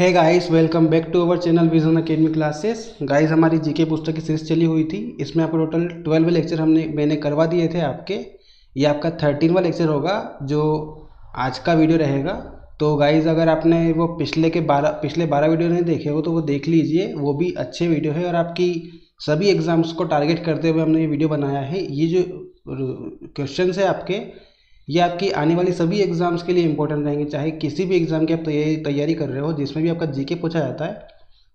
Hey guys, welcome back to our channel vision academy classes. Guys, हमारी GK पुस्तक की series चली हुई थी। इसमें आपको टोटल 12 लेक्चर मैंने करवा दिए थे आपके। ये आपका 13वां लेक्चर होगा जो आज का वीडियो रहेगा। तो गाइस, अगर आपने वो पिछले 12 वीडियो नहीं देखे हो तो वो देख लीजिए, वो भी अच्छे वीडियो है और आपकी सभी एग्जाम्स को टारगेट करते हुए हमने ये वीडियो बनाया है। ये जो क्वेश्चन है आपके, ये आपकी आने वाली सभी एग्जाम्स के लिए इंपॉर्टेंट रहेंगे। चाहे किसी भी एग्जाम की आप तैयारी कर रहे हो जिसमें भी आपका जीके पूछा जाता है,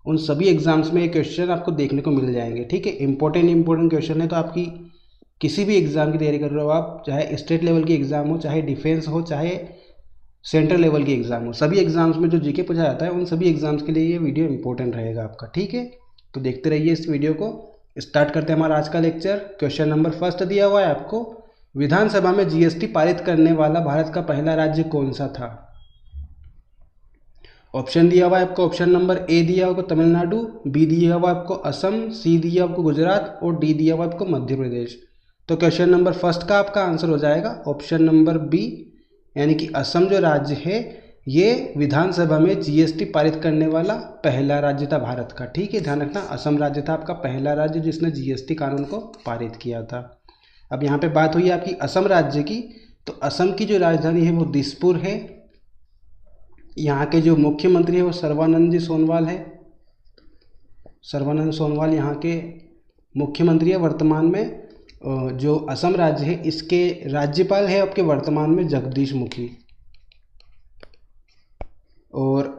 उन सभी एग्जाम्स में ये क्वेश्चन आपको देखने को मिल जाएंगे। ठीक है, इंपॉर्टेंट क्वेश्चन है। तो आपकी किसी भी एग्जाम की तैयारी कर रहे हो आप, चाहे स्टेट लेवल की एग्जाम हो, चाहे डिफेंस हो, चाहे सेंट्रल लेवल की एग्जाम हो, सभी एग्जाम्स में जो जीके पूछा जाता है उन सभी एग्जाम्स के लिए ये वीडियो इंपॉर्टेंट रहेगा आपका। ठीक है, तो देखते रहिए इस वीडियो को। स्टार्ट करते हैं हमारा आज का लेक्चर। क्वेश्चन नंबर फर्स्ट दिया हुआ है आपको, विधानसभा में जीएसटी पारित करने वाला भारत का पहला राज्य कौन सा था? ऑप्शन दिया हुआ है आपको। ऑप्शन नंबर ए दिया हुआ आपको तमिलनाडु, बी दिया हुआ आपको असम, सी दिया आपको गुजरात और डी दिया हुआ आपको मध्य प्रदेश। तो क्वेश्चन नंबर फर्स्ट का आपका आंसर हो जाएगा ऑप्शन नंबर बी, यानी कि असम जो राज्य है ये विधानसभा में जीएसटी पारित करने वाला पहला राज्य था भारत का। ठीक है, ध्यान रखना, असम राज्य था आपका पहला राज्य जिसने जीएसटी कानून को पारित किया था। अब यहाँ पे बात हुई आपकी असम राज्य की, तो असम की जो राजधानी है वो दिसपुर है। यहाँ के जो मुख्यमंत्री है वो सर्बानंद जी सोनोवाल है। सर्बानंद सोनोवाल यहाँ के मुख्यमंत्री है वर्तमान में। जो असम राज्य है इसके राज्यपाल है आपके वर्तमान में जगदीश मुखी। और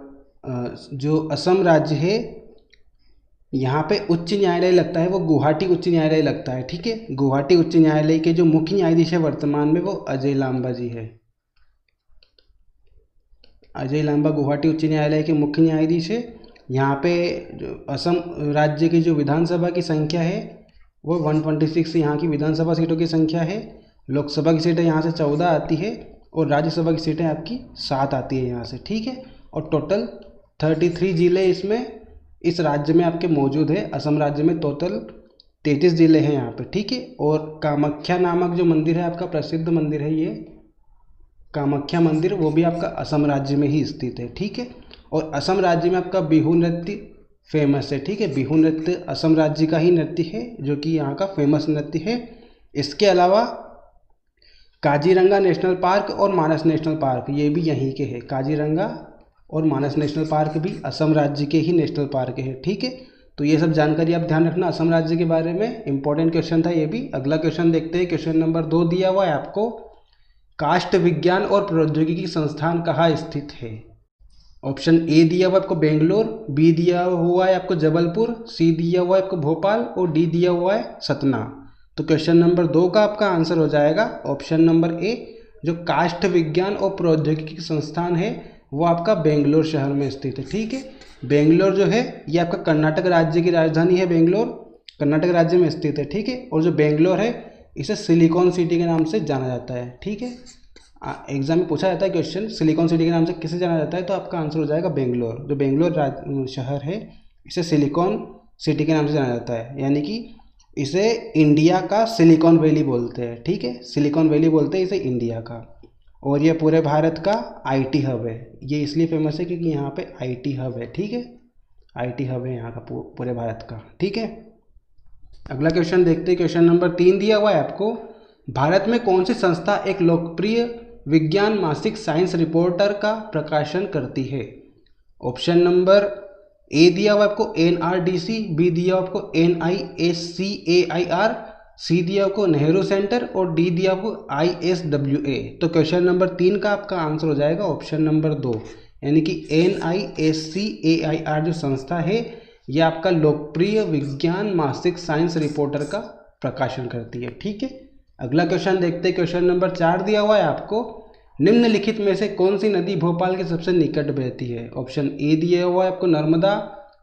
जो असम राज्य है यहाँ पे उच्च न्यायालय लगता है वो गुवाहाटी उच्च न्यायालय लगता है। ठीक है, गुवाहाटी उच्च न्यायालय के जो मुख्य न्यायाधीश है वर्तमान में वो अजय लांबा जी है। अजय लांबा गुवाहाटी उच्च न्यायालय के मुख्य न्यायाधीश है। यहाँ पे जो असम राज्य की जो विधानसभा की संख्या है वो 126 यहाँ की विधानसभा सीटों की संख्या है। लोकसभा की सीटें यहाँ से 14 आती है और राज्यसभा की सीटें आपकी 7 आती है यहाँ से। ठीक है, और टोटल 33 जिले इसमें इस राज्य में आपके मौजूद है। असम राज्य में टोटल 33 जिले हैं यहाँ पे। ठीक है, और कामाख्या नामक जो मंदिर है आपका प्रसिद्ध मंदिर है, ये कामाख्या मंदिर, वो भी आपका असम राज्य में ही स्थित है। ठीक है, और असम राज्य में आपका बिहू नृत्य फेमस है। ठीक है, बिहू नृत्य असम राज्य का ही नृत्य है जो कि यहाँ का फेमस नृत्य है। इसके अलावा काजीरंगा नेशनल पार्क और मानस नेशनल पार्क ये भी यहीं के हैं। काजीरंगा और मानस नेशनल पार्क भी असम राज्य के ही नेशनल पार्क है। ठीक है, तो ये सब जानकारी आप ध्यान रखना असम राज्य के बारे में। इंपॉर्टेंट क्वेश्चन था ये भी। अगला क्वेश्चन देखते हैं। क्वेश्चन नंबर 2 दिया हुआ है आपको, काष्ठ विज्ञान और प्रौद्योगिकी संस्थान कहाँ स्थित है? ऑप्शन ए दिया हुआ आपको बेंगलोर, बी दिया हुआ है आपको जबलपुर, सी दिया हुआ है आपको भोपाल और डी दिया हुआ है सतना। तो क्वेश्चन नंबर 2 का आपका आंसर हो जाएगा ऑप्शन नंबर ए, जो काष्ठ विज्ञान और प्रौद्योगिकी संस्थान है वो आपका बेंगलोर शहर में स्थित है। ठीक है, बेंगलोर जो है ये आपका कर्नाटक राज्य की राजधानी है। बेंगलोर कर्नाटक राज्य में स्थित है। ठीक है, और जो बेंगलोर है इसे सिलिकॉन सिटी के नाम से जाना जाता है। ठीक है, एग्जाम में पूछा जाता है क्वेश्चन, सिलिकॉन सिटी के नाम से किसे जाना जाता है, तो आपका आंसर हो जाएगा बेंगलोर। जो बेंगलोर शहर है इसे सिलिकॉन सिटी के नाम से जाना जाता है, यानी कि इसे इंडिया का सिलिकॉन वैली बोलते हैं। ठीक है, सिलिकॉन वैली बोलते हैं इसे इंडिया का। और ये पूरे भारत का आईटी हब है। ये इसलिए फेमस है क्योंकि यहाँ पे आईटी हब है। ठीक है, आईटी हब है यहाँ का पूरे भारत का। ठीक है, अगला क्वेश्चन देखते हैं। क्वेश्चन नंबर 3 दिया हुआ है आपको, भारत में कौन सी संस्था एक लोकप्रिय विज्ञान मासिक साइंस रिपोर्टर का प्रकाशन करती है? ऑप्शन नंबर ए दिया हुआ आपको एनआरडीसी, बी दिया हुआ आपको एनआईएससीएआईआर, सी दिया आपको नेहरू सेंटर और डी दिया आपको आईएसडब्ल्यूए। तो क्वेश्चन नंबर 3 का आपका आंसर हो जाएगा ऑप्शन नंबर 2, यानी कि एनआईएससीएआईआर जो संस्था है ये आपका लोकप्रिय विज्ञान मासिक साइंस रिपोर्टर का प्रकाशन करती है। ठीक है, अगला क्वेश्चन देखते हैं। क्वेश्चन नंबर 4 दिया हुआ है आपको, निम्नलिखित में से कौन सी नदी भोपाल के सबसे निकट बहती है? ऑप्शन ए दिया हुआ है आपको नर्मदा,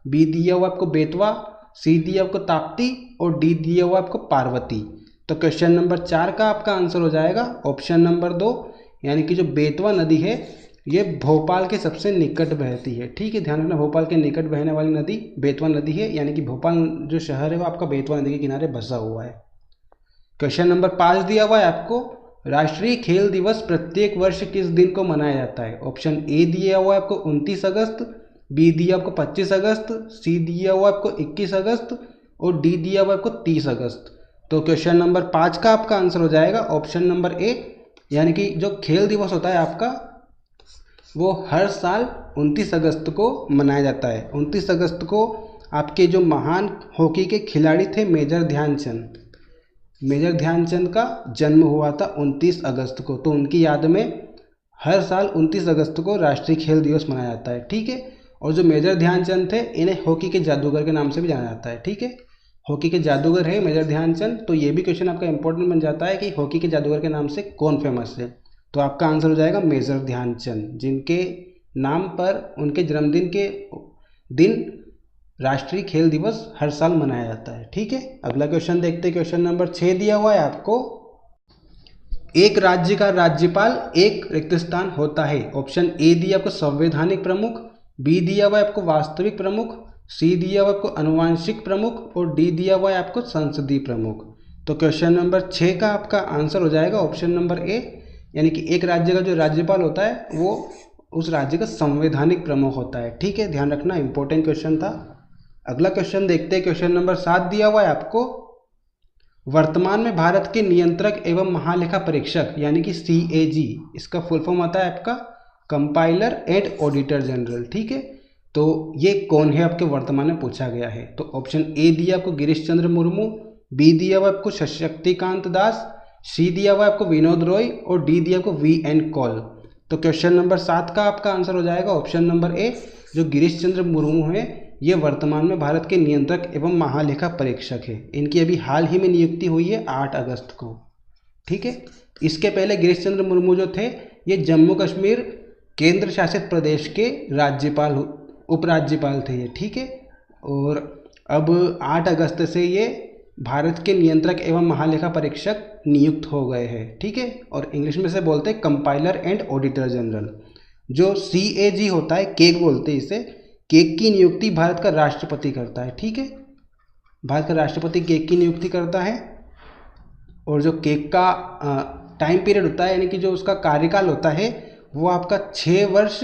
बी दिया हुआ आपको बेतवा, सी दिया आपको ताप्ती और डी दिया हुआ आपको पार्वती। तो क्वेश्चन नंबर 4 का आपका आंसर हो जाएगा ऑप्शन नंबर 2, यानी कि जो बेतवा नदी है ये भोपाल के सबसे निकट बहती है। ठीक है, ध्यान रखना, भोपाल के निकट बहने वाली नदी बेतवा नदी है, यानी कि भोपाल जो शहर है वो आपका बेतवा नदी के किनारे बसा हुआ है। क्वेश्चन नंबर 5 दिया हुआ है आपको, राष्ट्रीय खेल दिवस प्रत्येक वर्ष किस दिन को मनाया जाता है? ऑप्शन ए दिया हुआ है आपको 29 अगस्त, बी दिया आपको 25 अगस्त, सी दिया हुआ आपको 21 अगस्त और डी दिया हुआ आपको 30 अगस्त। तो क्वेश्चन नंबर 5 का आपका आंसर हो जाएगा ऑप्शन नंबर ए, यानी कि जो खेल दिवस होता है आपका वो हर साल 29 अगस्त को मनाया जाता है। 29 अगस्त को आपके जो महान हॉकी के खिलाड़ी थे मेजर ध्यानचंद का जन्म हुआ था 29 अगस्त को, तो उनकी याद में हर साल 29 अगस्त को राष्ट्रीय खेल दिवस मनाया जाता है। ठीक है, और जो मेजर ध्यानचंद थे इन्हें हॉकी के जादूगर के नाम से भी जाना जाता है। ठीक है, हॉकी के जादूगर है मेजर ध्यानचंद। तो ये भी क्वेश्चन आपका इंपॉर्टेंट बन जाता है कि हॉकी के जादूगर के नाम से कौन फेमस है। तो आपका आंसर हो जाएगा मेजर ध्यानचंद, जिनके नाम पर उनके जन्मदिन के दिन राष्ट्रीय खेल दिवस हर साल मनाया जाता है। ठीक है, अगला क्वेश्चन देखते हैं। क्वेश्चन नंबर 6 दिया हुआ है आपको, एक राज्य का राज्यपाल एक रिक्त स्थान होता है। ऑप्शन ए दिया आपको संवैधानिक प्रमुख, बी दिया हुआ है आपको वास्तविक प्रमुख, सी दिया हुआ आपको अनुवांशिक प्रमुख और डी दिया हुआ है आपको संसदीय प्रमुख। तो क्वेश्चन नंबर 6 का आपका आंसर हो जाएगा ऑप्शन नंबर ए, यानी कि एक राज्य का जो राज्यपाल होता है वो उस राज्य का संवैधानिक प्रमुख होता है। ठीक है, ध्यान रखना, इंपॉर्टेंट क्वेश्चन था। अगला क्वेश्चन देखते हैं। क्वेश्चन नंबर 7 दिया हुआ है आपको, वर्तमान में भारत के नियंत्रक एवं महालेखा परीक्षक यानी कि CAG, इसका फुल फॉर्म आता है आपका कंपाइलर एंड ऑडिटर जनरल। ठीक है, तो ये कौन है आपके वर्तमान में पूछा गया है। तो ऑप्शन ए दिया आपको गिरीश चंद्र मुर्मू, बी दिया हुआ आपको शक्तिकांत दास, सी दिया हुआ आपको विनोद रॉय और डी दिया आपको VN कौल। तो क्वेश्चन नंबर 7 का आपका आंसर हो जाएगा ऑप्शन नंबर ए, जो गिरीश चंद्र मुर्मू है ये वर्तमान में भारत के नियंत्रक एवं महालेखा परीक्षक है। इनकी अभी हाल ही में नियुक्ति हुई है 8 अगस्त को। ठीक है, इसके पहले गिरीश चंद्र मुर्मू जो थे ये जम्मू कश्मीर केंद्र शासित प्रदेश के राज्यपाल उपराज्यपाल थे ये। ठीक है, और अब 8 अगस्त से ये भारत के नियंत्रक एवं महालेखा परीक्षक नियुक्त हो गए हैं। ठीक है, और इंग्लिश में से बोलते हैं कंपाइलर एंड ऑडिटर जनरल। जो CAG होता है, केग बोलते हैं इसे, केग की नियुक्ति भारत का राष्ट्रपति करता है। ठीक है, भारत का राष्ट्रपति केग की नियुक्ति करता है, और जो केग का टाइम पीरियड होता है यानी कि जो उसका कार्यकाल होता है वो आपका 6 वर्ष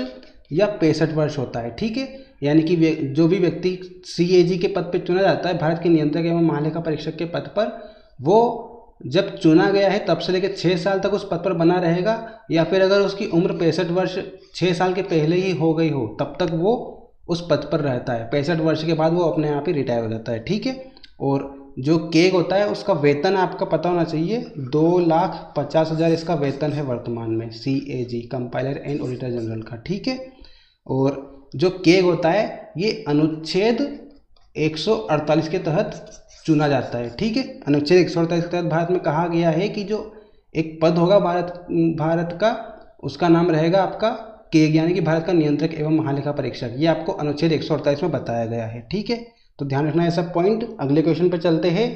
या 65 वर्ष होता है। ठीक है, यानी कि जो भी व्यक्ति CAG के पद पर चुना जाता है भारत के नियंत्रक एवं महालेखा परीक्षक के पद पर, वो जब चुना गया है तब से लेकर 6 साल तक उस पद पर बना रहेगा, या फिर अगर उसकी उम्र 65 वर्ष 6 साल के पहले ही हो गई हो तब तक वो उस पद पर रहता है। 65 वर्ष के बाद वो अपने आप ही रिटायर हो जाता है। ठीक है, और जो केग होता है उसका वेतन आपका पता होना चाहिए, 2,50,000 इसका वेतन है वर्तमान में, CAG compiler and auditor general का। ठीक है, और जो केग होता है ये अनुच्छेद 148 के तहत चुना जाता है। ठीक है, अनुच्छेद 148 के तहत भारत में कहा गया है कि जो एक पद होगा भारत का, उसका नाम रहेगा आपका केग, यानी कि भारत का नियंत्रक एवं महालेखा परीक्षक। ये आपको अनुच्छेद 148 में बताया गया है। ठीक है, तो ध्यान रखना है सब पॉइंट। अगले क्वेश्चन पर चलते हैं।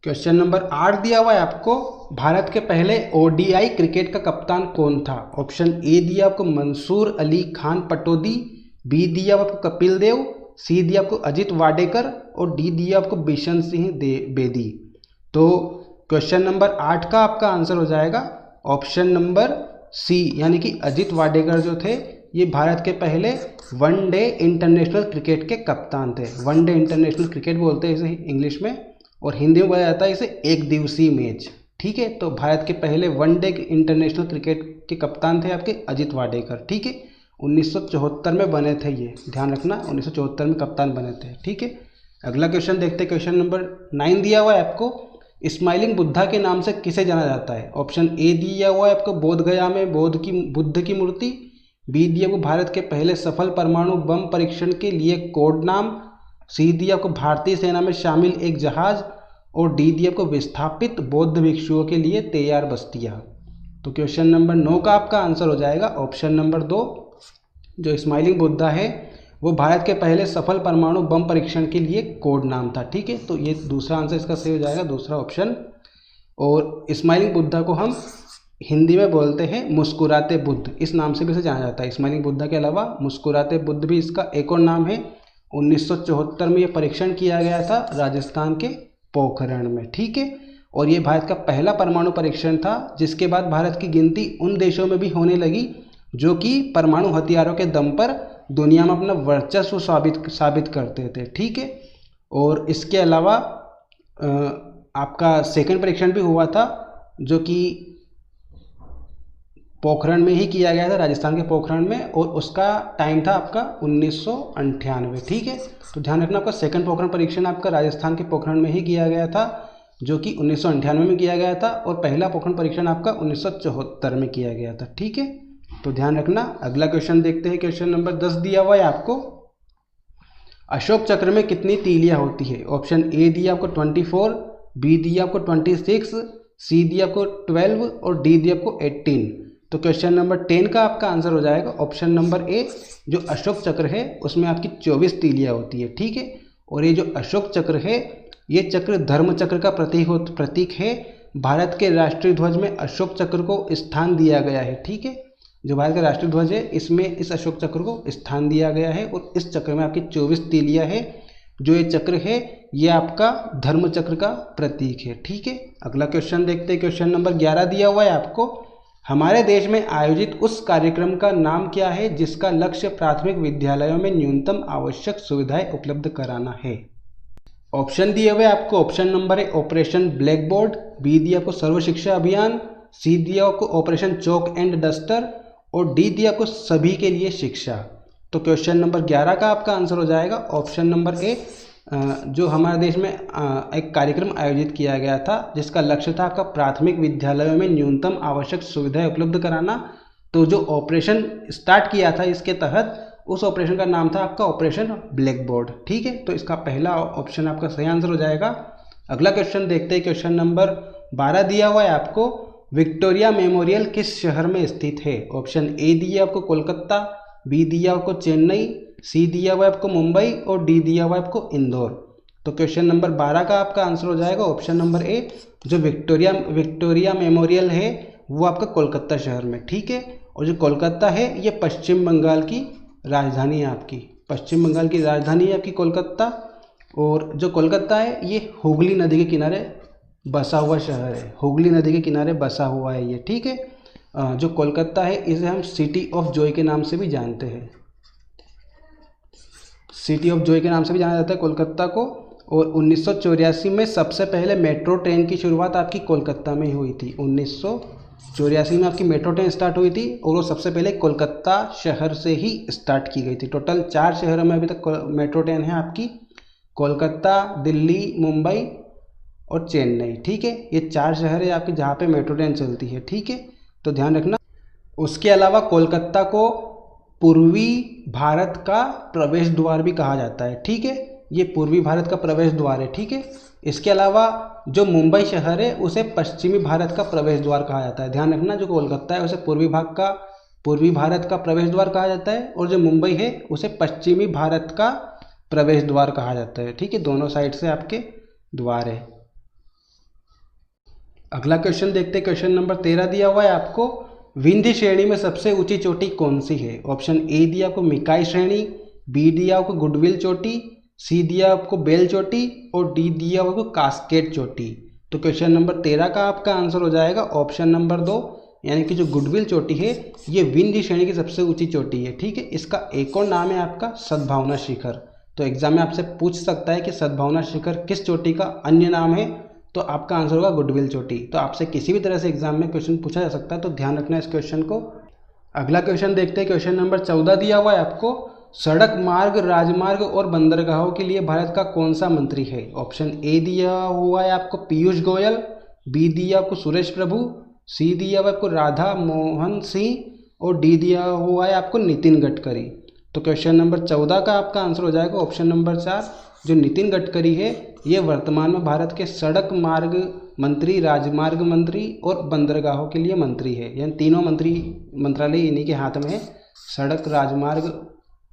क्वेश्चन नंबर 8 दिया हुआ है आपको, भारत के पहले ODI क्रिकेट का कप्तान कौन था। ऑप्शन ए दिया आपको मंसूर अली खान पटौदी, बी दिया आपको कपिल देव, सी दिया आपको अजित वाडेकर और डी दिया आपको बिशन सिंह बेदी। तो क्वेश्चन नंबर 8 का आपका आंसर हो जाएगा ऑप्शन नंबर सी, यानी कि अजित वाडेकर जो थे ये भारत के पहले वनडे इंटरनेशनल क्रिकेट के कप्तान थे। वनडे इंटरनेशनल क्रिकेट बोलते हैं इसे इंग्लिश में, और हिंदी में बोला जाता है इसे एक दिवसीय मैच। ठीक है, तो भारत के पहले वनडे इंटरनेशनल क्रिकेट के कप्तान थे आपके अजित वाडेकर। ठीक है, 1974 में बने थे ये, ध्यान रखना 1974 में कप्तान बने थे। ठीक है, अगला क्वेश्चन देखते हैं। क्वेश्चन नंबर 9 दिया हुआ है आपको, स्माइलिंग बुद्धा के नाम से किसे जाना जाता है। ऑप्शन ए दिया हुआ है आपको बोध गया में बुद्ध की मूर्ति, बी दिया आपको भारत के पहले सफल परमाणु बम परीक्षण के लिए कोड नाम, सी दिया आपको भारतीय सेना में शामिल एक जहाज और डी दिया आपको विस्थापित बौद्ध भिक्षुओं के लिए तैयार बस्तियाँ। तो क्वेश्चन नंबर 9 का आपका आंसर हो जाएगा ऑप्शन नंबर 2, जो स्माइलिंग बुद्धा है वो भारत के पहले सफल परमाणु बम परीक्षण के लिए कोड नाम था। ठीक है, तो ये दूसरा आंसर इसका सही हो जाएगा, दूसरा ऑप्शन। और स्माइलिंग बुद्धा को हम हिंदी में बोलते हैं मुस्कुराते बुद्ध, इस नाम से भी इसे जाना जाता है। स्माइलिंग बुद्धा के अलावा मुस्कुराते बुद्ध भी इसका एक और नाम है। 1974 में ये परीक्षण किया गया था राजस्थान के पोखरण में। ठीक है, और ये भारत का पहला परमाणु परीक्षण था, जिसके बाद भारत की गिनती उन देशों में भी होने लगी जो कि परमाणु हथियारों के दम पर दुनिया में अपना वर्चस्व साबित करते थे। ठीक है, और इसके अलावा आपका सेकंड परीक्षण भी हुआ था जो कि पोखरण में ही किया गया था, राजस्थान के पोखरण में, और उसका टाइम था आपका 1998। ठीक है, तो ध्यान रखना आपका सेकंड पोखरण परीक्षण आपका राजस्थान के पोखरण में ही किया गया था जो कि 1998 में किया गया था, और पहला पोखरण परीक्षण आपका 1974 में किया गया था। ठीक है, तो ध्यान रखना। अगला क्वेश्चन देखते हैं, क्वेश्चन नंबर 10 दिया हुआ है आपको, अशोक चक्र में कितनी तीलियां होती है? ऑप्शन ए दिया आपको 24, बी दिया आपको 26, सी दिया आपको 12 और डी दिया आपको 18। तो क्वेश्चन नंबर 10 का आपका आंसर हो जाएगा ऑप्शन नंबर ए, जो अशोक चक्र है उसमें आपकी 24 तीलियां होती है। ठीक है, और ये जो अशोक चक्र है ये चक्र धर्म चक्र का प्रतीक है। भारत के राष्ट्रीय ध्वज में अशोक चक्र को स्थान दिया गया है। ठीक है, जो भारत का राष्ट्रीय ध्वज है इसमें इस अशोक चक्र को स्थान दिया गया है, और इस चक्र में आपकी 24 तीलियां है। जो ये चक्र है ये आपका धर्म चक्र का प्रतीक है। ठीक है, अगला क्वेश्चन देखते हैं, क्वेश्चन नंबर 11 दिया हुआ है आपको, हमारे देश में आयोजित उस कार्यक्रम का नाम क्या है जिसका लक्ष्य प्राथमिक विद्यालयों में न्यूनतम आवश्यक सुविधाएं उपलब्ध कराना है? ऑप्शन दिए हुए आपको, option number A operation black board, B दिया आपको सर्व शिक्षा अभियान, सी दिया आपको ऑपरेशन चौक एंड डस्टर, और डी दिया आपको सभी के लिए शिक्षा। तो क्वेश्चन नंबर 11 का आपका आंसर हो जाएगा ऑप्शन नंबर ए, जो हमारे देश में एक कार्यक्रम आयोजित किया गया था जिसका लक्ष्य था आपका प्राथमिक विद्यालयों में न्यूनतम आवश्यक सुविधाएं उपलब्ध कराना। तो जो ऑपरेशन स्टार्ट किया था इसके तहत, उस ऑपरेशन का नाम था आपका ऑपरेशन ब्लैक बोर्ड। ठीक है, तो इसका पहला ऑप्शन आपका सही आंसर हो जाएगा। अगला क्वेश्चन देखते हैं, क्वेश्चन नंबर 12 दिया हुआ है आपको, विक्टोरिया मेमोरियल किस शहर में स्थित है? ऑप्शन ए दिया आपको कोलकाता, बी दिया आपको चेन्नई, सी दिया हुआ आपको मुंबई, और डी दिया हुआ आपको इंदौर। तो क्वेश्चन नंबर 12 का आपका आंसर हो जाएगा ऑप्शन नंबर ए, जो विक्टोरिया मेमोरियल है वो आपका कोलकाता शहर में। ठीक है, और जो कोलकाता है ये पश्चिम बंगाल की राजधानी है आपकी, पश्चिम बंगाल की राजधानी है आपकी कोलकाता। और जो कोलकाता है ये हुगली नदी के किनारे बसा हुआ शहर है, हुगली नदी के किनारे बसा हुआ है ये। ठीक है, जो कोलकाता है इसे हम सिटी ऑफ जॉय के नाम से भी जानते हैं, सिटी ऑफ जॉय के नाम से भी जाना जाता है कोलकाता को। और 1984 में सबसे पहले मेट्रो ट्रेन की शुरुआत आपकी कोलकाता में ही हुई थी। 1984 में आपकी मेट्रो ट्रेन स्टार्ट हुई थी, और वो सबसे पहले कोलकाता शहर से ही स्टार्ट की गई थी। टोटल 4 शहरों में अभी तक मेट्रो ट्रेन है आपकी, कोलकाता, दिल्ली, मुंबई और चेन्नई। ठीक है, ये 4 शहर है आपके जहाँ पे मेट्रो ट्रेन चलती है। ठीक है, तो ध्यान रखना। उसके अलावा कोलकाता को पूर्वी भारत का प्रवेश द्वार भी कहा जाता है। ठीक है, ये पूर्वी भारत का प्रवेश द्वार है। ठीक है, इसके अलावा जो मुंबई शहर है उसे पश्चिमी भारत का प्रवेश द्वार कहा जाता है। ध्यान रखना, जो कोलकाता है उसे पूर्वी भारत का प्रवेश द्वार कहा जाता है, और जो मुंबई है उसे पश्चिमी भारत का प्रवेश द्वार कहा जाता है। ठीक है, दोनों साइड से आपके द्वार है। अगला क्वेश्चन देखते हैं, क्वेश्चन नंबर 13 दिया हुआ है आपको, विंध्य श्रेणी में सबसे ऊंची चोटी कौन सी है? ऑप्शन ए दिया आपको मिकाई श्रेणी, बी दिया आपको गुडविल चोटी, सी दिया आपको बेल चोटी, और डी दिया आपको कास्केड चोटी। तो क्वेश्चन नंबर 13 का आपका आंसर हो जाएगा ऑप्शन नंबर 2, यानी कि जो गुडविल चोटी है ये विंध्य श्रेणी की सबसे ऊंची चोटी है। ठीक है, इसका एक और नाम है आपका सद्भावना शिखर। तो एग्जाम में आपसे पूछ सकता है कि सद्भावना शिखर किस चोटी का अन्य नाम है, तो आपका आंसर होगा गुडविल चोटी। तो आपसे किसी भी तरह से एग्जाम में क्वेश्चन पूछा जा सकता है, तो ध्यान रखना इस क्वेश्चन को। अगला क्वेश्चन देखते हैं, क्वेश्चन नंबर 14 दिया हुआ है आपको, सड़क मार्ग, राजमार्ग और बंदरगाहों के लिए भारत का कौन सा मंत्री है? ऑप्शन ए दिया हुआ है आपको पीयूष गोयल, बी दिया आपको सुरेश प्रभु, सी दिया हुआ आपको राधा मोहन सिंह, और डी दिया हुआ है आपको नितिन गडकरी। तो क्वेश्चन नंबर 14 का आपका आंसर हो जाएगा ऑप्शन नंबर 4, जो नितिन गडकरी है ये वर्तमान में भारत के सड़क मार्ग मंत्री, राजमार्ग मंत्री और बंदरगाहों के लिए मंत्री है। यानी तीनों मंत्रालय इन्हीं के हाथ में है, सड़क, राजमार्ग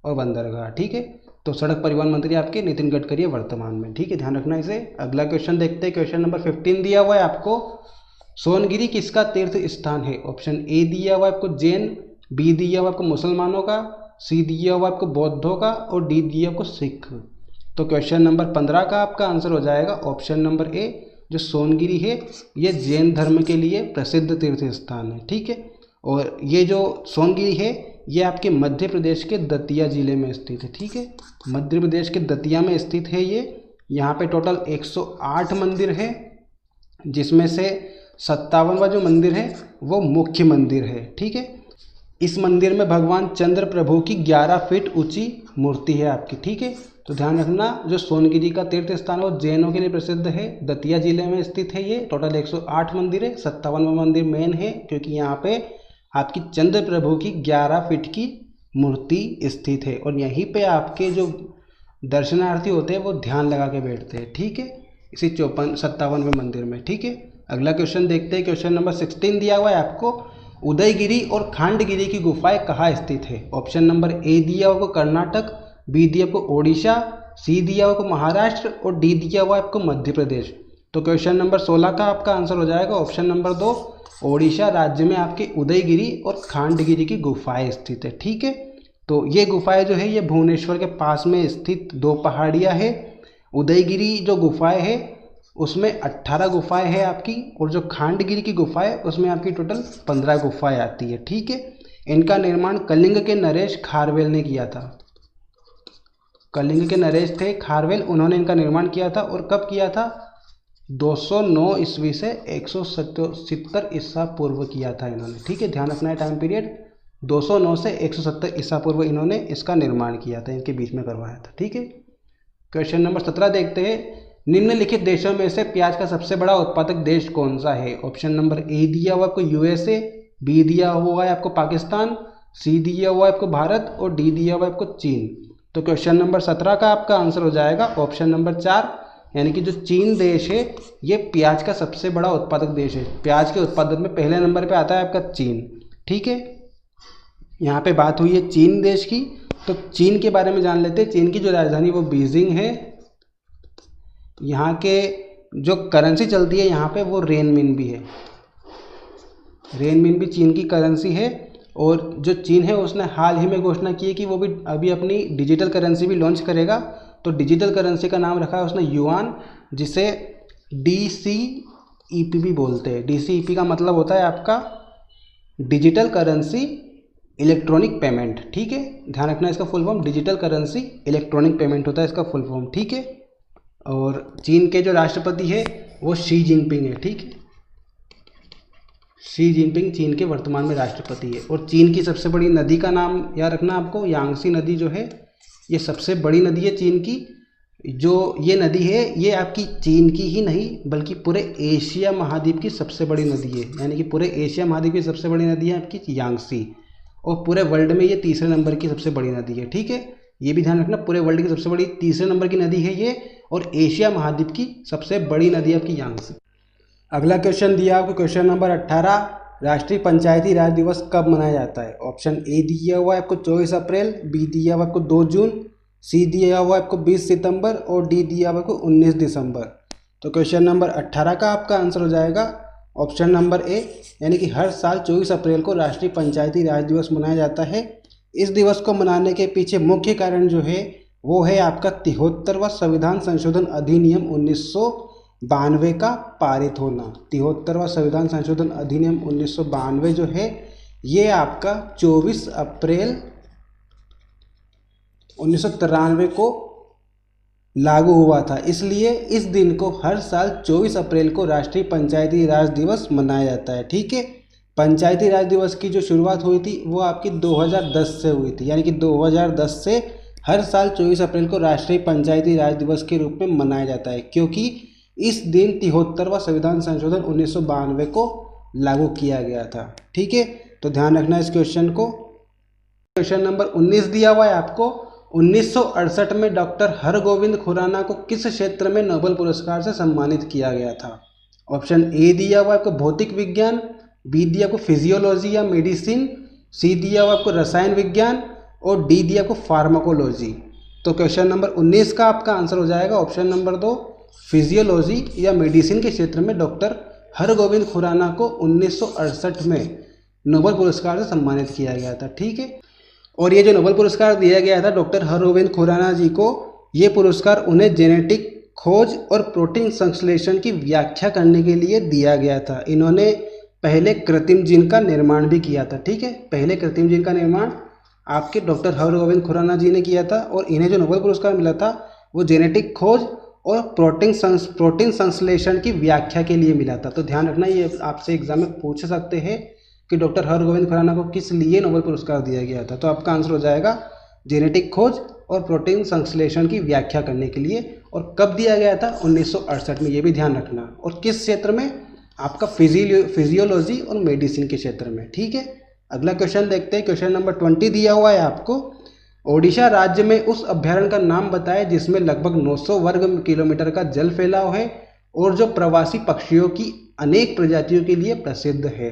और बंदरगाह। ठीक है, तो सड़क परिवहन मंत्री आपके नितिन गडकरी है वर्तमान में। ठीक है, ध्यान रखना इसे। अगला क्वेश्चन देखते हैं, क्वेश्चन नंबर 15 दिया हुआ है आपको, सोनगिरी किसका तीर्थ स्थान है? ऑप्शन ए दिया हुआ है आपको जैन, बी दिया हुआ आपको मुसलमानों का, सी दिया हुआ आपको बौद्धों का, और डी दिया आपको सिख। तो क्वेश्चन नंबर 15 का आपका आंसर हो जाएगा ऑप्शन नंबर ए, जो सोनगिरी है ये जैन धर्म के लिए प्रसिद्ध तीर्थ स्थान है। ठीक है, और ये जो सोनगिरी है ये आपके मध्य प्रदेश के दतिया ज़िले में स्थित है। ठीक है, मध्य प्रदेश के दतिया में स्थित है ये। यहाँ पे टोटल 108 मंदिर है, जिसमें से 57वां जो मंदिर है वो मुख्य मंदिर है। ठीक है, इस मंदिर में भगवान चंद्र प्रभु की 11 फीट ऊंची मूर्ति है आपकी। ठीक है, तो ध्यान रखना, जो सोनगिरी का तीर्थ स्थान है वो जैनों के लिए प्रसिद्ध है, दतिया जिले में स्थित है ये। टोटल 108 मंदिर है, 57वां मंदिर मेन है, क्योंकि यहाँ पे आपकी चंद्र प्रभु की 11 फीट की मूर्ति स्थित है, और यहीं पे आपके जो दर्शनार्थी होते हैं वो ध्यान लगा के बैठते हैं। ठीक है, इसी 57वें मंदिर में। ठीक है, अगला क्वेश्चन देखते हैं। क्वेश्चन नंबर 16 दिया हुआ है आपको, उदयगिरी और खांडगिरी की गुफाएं कहाँ स्थित है? ऑप्शन नंबर ए दिया हुआ आपको कर्नाटक, बी दिया आपको ओडिशा, सी दिया हुआ आपको महाराष्ट्र, और डी दिया हुआ आपको मध्य प्रदेश। तो क्वेश्चन नंबर 16 का आपका आंसर हो जाएगा ऑप्शन नंबर 2, ओडिशा राज्य में आपके उदयगिरी और खांडगिरी की गुफाएं स्थित है। ठीक है, तो ये गुफाएं जो है ये भुवनेश्वर के पास में स्थित 2 पहाड़ियाँ है। उदयगिरी जो गुफाएं है उसमें 18 गुफाएं हैं आपकी, और जो खांडगिरी की गुफाएं उसमें आपकी टोटल 15 गुफाएं आती है। ठीक है, इनका निर्माण कलिंग के नरेश खारवेल ने किया था। कलिंग के नरेश थे खारवेल, उन्होंने इनका निर्माण किया था, और कब किया था? 209 ईस्वी से 170 ईसा पूर्व किया था इन्होंने। ठीक है, ध्यान रखना है टाइम पीरियड, 209 से 170 ईसा पूर्व इन्होंने इसका निर्माण किया था, इनके बीच में करवाया था। ठीक है, क्वेश्चन नंबर 17 देखते हैं। निम्नलिखित देशों में से प्याज का सबसे बड़ा उत्पादक देश कौन सा है? ऑप्शन नंबर ए दिया हुआ आपको यूएसए, बी दिया हुआ है आपको पाकिस्तान, सी दिया हुआ है आपको भारत, और डी दिया हुआ है आपको चीन। तो क्वेश्चन नंबर 17 का आपका आंसर हो जाएगा ऑप्शन नंबर 4, यानी कि जो चीन देश है ये प्याज का सबसे बड़ा उत्पादक देश है। प्याज के उत्पादन में पहले नंबर पे आता है आपका चीन। ठीक है, यहाँ पे बात हुई है चीन देश की, तो चीन के बारे में जान लेते हैं। चीन की जो राजधानी वो बीजिंग है। यहाँ के जो करेंसी चलती है यहाँ पे वो रेनमिन है। रेनमिन भी चीन की करेंसी है, और जो चीन है उसने हाल ही में घोषणा की है कि वो भी अभी अपनी डिजिटल करेंसी भी लॉन्च करेगा। तो डिजिटल करेंसी का नाम रखा है उसने युआन, जिसे DCEP भी बोलते हैं। DCEP का मतलब होता है आपका डिजिटल करेंसी इलेक्ट्रॉनिक पेमेंट। ठीक है, ध्यान रखना इसका full form digital currency electronic payment होता है इसका फुल फॉर्म। ठीक है, और चीन के जो राष्ट्रपति है वो शी जिनपिंग है। ठीक है, शी जिनपिंग चीन के वर्तमान में राष्ट्रपति है। और चीन की सबसे बड़ी नदी का नाम याद रखना आपको, यांगसी नदी जो है ये सबसे बड़ी नदी है चीन की। जो ये नदी है ये आपकी चीन की ही नहीं बल्कि पूरे एशिया महाद्वीप की सबसे बड़ी नदी है, यानी कि पूरे एशिया महाद्वीप की सबसे बड़ी नदी है आपकी यांगसी, और पूरे वर्ल्ड में ये तीसरे नंबर की सबसे बड़ी नदी है। ठीक है, ये भी ध्यान रखना, पूरे वर्ल्ड की सबसे बड़ी तीसरे नंबर की नदी है ये, और एशिया महाद्वीप की सबसे बड़ी नदी आपकी यांगसी। अगला क्वेश्चन दिया आपको क्वेश्चन नंबर 18, राष्ट्रीय पंचायती राज दिवस कब मनाया जाता है? ऑप्शन ए दिया हुआ है आपको 24 अप्रैल, बी दिया हुआ आपको 2 जून, सी दिया हुआ आपको 20 सितंबर, और डी दिया हुआ आपको 19 दिसंबर। तो क्वेश्चन नंबर 18 का आपका आंसर हो जाएगा ऑप्शन नंबर ए, यानी कि हर साल 24 अप्रैल को राष्ट्रीय पंचायती राज दिवस मनाया जाता है। इस दिवस को मनाने के पीछे मुख्य कारण जो है वो है आपका 73वां संविधान संशोधन अधिनियम 1992 का पारित होना। 73वां संविधान संशोधन अधिनियम 1992 जो है ये आपका 24 अप्रैल 1993 को लागू हुआ था, इसलिए इस दिन को हर साल 24 अप्रैल को राष्ट्रीय पंचायती राज दिवस मनाया जाता है। ठीक है, पंचायती राज दिवस की जो शुरुआत हुई थी वो आपकी 2010 से हुई थी, यानी कि 2010 से हर साल 24 अप्रैल को राष्ट्रीय पंचायती राज दिवस के रूप में मनाया जाता है, क्योंकि इस दिन 73वां संविधान संशोधन 1992 को लागू किया गया था। ठीक है, तो ध्यान रखना इस क्वेश्चन को। क्वेश्चन नंबर 19 दिया हुआ है आपको, 1968 में डॉक्टर हरगोविंद खुराना को किस क्षेत्र में नोबेल पुरस्कार से सम्मानित किया गया था? ऑप्शन ए दिया हुआ आपको भौतिक विज्ञान, बी दिया आपको फिजियोलॉजी या मेडिसिन, सी दिया हुआ आपको रसायन विज्ञान, और डी दिया आपको फार्माकोलॉजी। तो क्वेश्चन नंबर 19 का आपका आंसर हो जाएगा ऑप्शन नंबर 2, फिजियोलॉजी या मेडिसिन के क्षेत्र में डॉक्टर हरगोविंद खुराना को 1968 में नोबेल पुरस्कार से सम्मानित किया गया था। ठीक है, और ये जो नोबेल पुरस्कार दिया गया था डॉक्टर हरगोविंद खुराना जी को, ये पुरस्कार उन्हें जेनेटिक खोज और प्रोटीन संश्लेषण की व्याख्या करने के लिए दिया गया था। इन्होंने पहले कृत्रिम जीन का निर्माण भी किया था। ठीक है, पहले कृत्रिम जीन का निर्माण आपके डॉक्टर हरगोविंद खुराना जी ने किया था और इन्हें जो नोबेल पुरस्कार मिला था वो जेनेटिक खोज और प्रोटीन संश्लेषण की व्याख्या के लिए मिला था। तो ध्यान रखना, ये आपसे एग्जाम में पूछ सकते हैं कि डॉक्टर हरगोविंद खुराना को किस लिए नोबेल पुरस्कार दिया गया था। तो आपका आंसर हो जाएगा जेनेटिक खोज और प्रोटीन संश्लेषण की व्याख्या करने के लिए। और कब दिया गया था? 1968 में, ये भी ध्यान रखना। और किस क्षेत्र में? आपका फिजियोलॉजी और मेडिसिन के क्षेत्र में। ठीक है, अगला क्वेश्चन देखते हैं। क्वेश्चन नंबर 20 दिया हुआ है आपको, ओडिशा राज्य में उस अभ्यारण्य का नाम बताएं जिसमें लगभग 900 वर्ग किलोमीटर का जल फैलाव है और जो प्रवासी पक्षियों की अनेक प्रजातियों के लिए प्रसिद्ध है।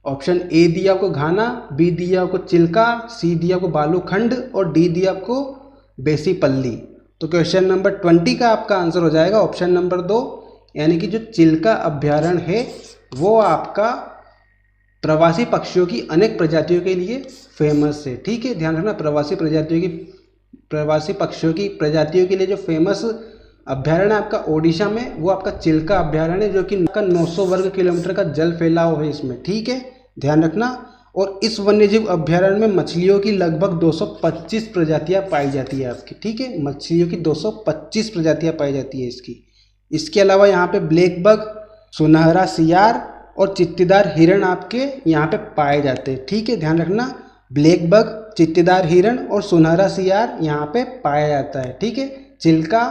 ऑप्शन ए दिया आपको घाना, बी दिया आपको चिल्का, सी दिया आपको बालूखंड और डी दिया आपको बेसीपल्ली। तो क्वेश्चन नंबर 20 का आपका आंसर हो जाएगा ऑप्शन नंबर 2, यानी कि जो चिल्का अभ्यारण्य है वो आपका प्रवासी पक्षियों की अनेक प्रजातियों के लिए फेमस है। ठीक है, ध्यान रखना, प्रवासी पक्षियों की प्रजातियों के लिए जो फेमस अभ्यारण्य आपका ओडिशा में वो आपका चिल्का अभ्यारण्य है, जो कि 900 वर्ग किलोमीटर का जल फैलाव है इसमें। ठीक है, ध्यान रखना। और इस वन्यजीव अभ्यारण्य में मछलियों की लगभग 225 प्रजातियां पाई जाती है आपकी। ठीक है, मछलियों की 225 प्रजातियां पाई जाती है इसके अलावा यहाँ पे ब्लैक बग, सुनहरा सियार और चित्तीदार हिरण आपके यहाँ पे पाए जाते हैं। ठीक है, ध्यान रखना, ब्लैक बग, चित्तीदार हिरण और सुनहरा सियार यहाँ पे पाया जाता है। ठीक है, चिल्का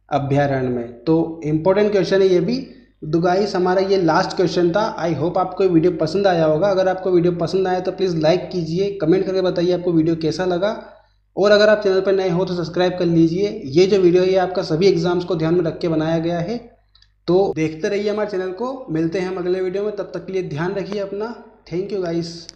अभ्यारण्य में। तो इम्पोर्टेंट क्वेश्चन है ये भी। तो गाइस, हमारा ये लास्ट क्वेश्चन था। आई होप आपको वीडियो पसंद आया होगा। अगर आपको वीडियो पसंद आया तो प्लीज़ लाइक कीजिए, कमेंट करके बताइए आपको वीडियो कैसा लगा। और अगर आप चैनल पर नए हो तो सब्सक्राइब कर लीजिए। ये जो वीडियो है आपका सभी एग्जाम्स को ध्यान में रख के बनाया गया है। तो देखते रहिए हमारे चैनल को। मिलते हैं हम अगले वीडियो में, तब तक के लिए ध्यान रखिए अपना। Thank you guys.